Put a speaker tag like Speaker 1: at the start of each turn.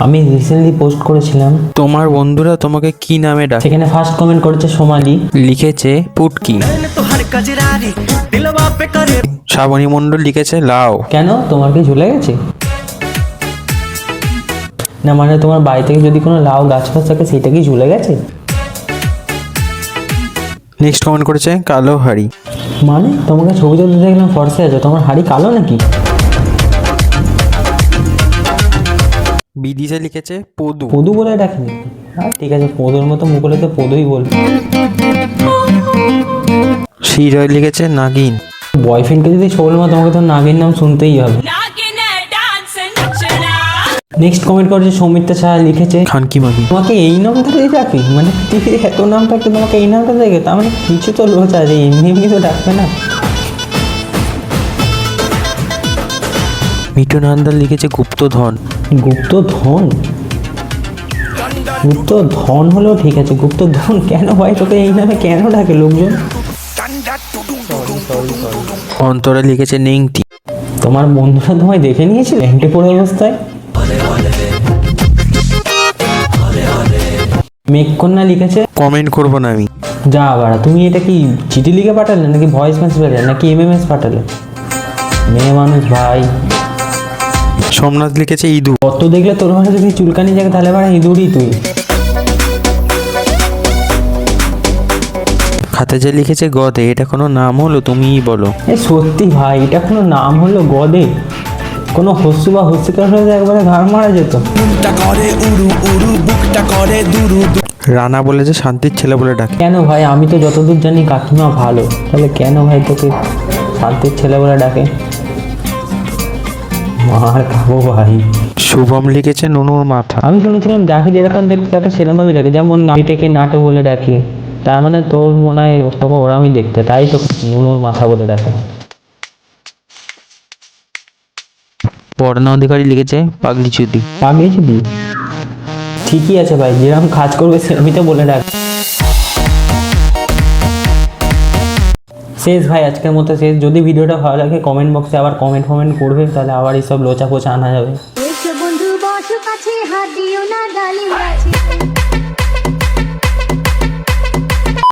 Speaker 1: আমি recently post করেছিলাম,
Speaker 2: তোমার বন্ধুরা তোমাকে কি নামে ডাকে?
Speaker 1: সেখানে ফার্স্ট কমেন্ট করেছে সোমালি,
Speaker 2: লিখেছে পুটকি। শ্রাবণী মণ্ডল লিখেছে লাও।
Speaker 1: কেন তোমার কি ঝুলে গেছে? না মানে তোমার বাড়ি থেকে যদি কোনো লাউ গাছ ফাছ থাকে সেটা কি ঝুলে গেছে?
Speaker 2: নেক্সট কমেন্ট করেছে কালো হাড়ি।
Speaker 1: মানে তোমাকে ছবি তুলতে দেখলাম ফর্সে আছে, তোমার হাড়ি কালো নাকি?
Speaker 2: বিদিশা লিখেছে পদু।
Speaker 1: পদু বলে ডাকিনি? ঠিক আছে, পদুর মতো মুখ হলে তো পদুই বলবে।
Speaker 2: শ্রীরয় লিখেছে নাগিন।
Speaker 1: বয়ফ্রেন্ডকে যদি ছোল মা তোমাকে তো নাগের নাম শুনতেই হবে। নেক্সট কমেন্ট করেছে সৌমিত্রা সাহা, লিখেছে
Speaker 2: খানকি মাগি।
Speaker 1: তোমাকে এই নামটা দিয়ে ডাকি? মানে পৃথিবীর এত নাম থাকতে তোমাকে এই নামটা দেখে, তার মানে কিছু তো লোচ আছে, এমনি এমনি তো ডাকবে না।
Speaker 2: মিঠুন হালদার লিখেছে গুপ্তধন।
Speaker 1: গুপ্তধন? গুপ্তধন হলেও ঠিক আছে, গুপ্তধন কেন ভাই? তোকে এই নামে কেন ডাকে লোকজন?
Speaker 2: অন্তরা লিখেছে নেংটি।
Speaker 1: তোমার বন্ধুরা তোমায় দেখে নিয়েছিল ল্যাংটে পড়ে অবস্থায়? মেঘকন্যা লিখেছে
Speaker 2: কমেন্ট করবো না আমি।
Speaker 1: যা বাড়া, তুমি এটা কি চিঠি লিখে পাঠালে নাকি ভয়েস মেসেজ পাঠালে নাকি এমএমএস পাঠালে? মেয়ে মানুষ ভাই।
Speaker 2: সোমনাথ লিখেছে ইঁদুর।
Speaker 1: কত দেখলে তোর মাঝে যদি চুলকানি জায়গা তাহলে বাড়া ইঁদুরই তুই।
Speaker 2: খাতেজা লিখেছে গদে। এটা কোনো নাম হলো? তুমিই বলো।
Speaker 1: সত্যি ভাই, এটা কোনো নাম হলো গদে? কোনো হস্যু বা হস্যিকার হলে একবারে ঘাড় মারা যেত।
Speaker 2: রানা বলেছে শান্তির ছেলে বলে ডাকে।
Speaker 1: কেন ভাই? আমি তো যতদূর জানি কাকিমা ভালো, তাহলে কেন ভাই তোকে শান্তির ছেলে বলে ডাকে? মার খাবো ভাই।
Speaker 2: শুভম লিখেছে নুনুর মাথা।
Speaker 1: আমি শুনেছিলাম যাকে যেরকম দেখতে তাকে সেরকমভাবে ডাকে, যেমন নাটিটাকে নাটু বলে ডাকে, তার মানে তোর মনে হয় তোকে ওরামই দেখতে, তাই তো নুনুর মাথা বলে ডাকে।
Speaker 2: পর্ণা অধিকারী লিখেছে পাগলি চুদি।
Speaker 1: পাগলি চুদি? ঠিকই আছে ভাই, যেরকম কাজ করবে সেরকমই তো বলে ডাক। শেষ ভাই, আজকের মতো শেষ। যদি ভিডিওটা ভালো লাগে কমেন্ট বক্সে আবার কমেন্ট করবে, তাহলে আবার এইসব লোচা পোচা আনা যাবে।
Speaker 3: বন্ধু বসো কাছে, হাত দিও না, ডালিম গাছে।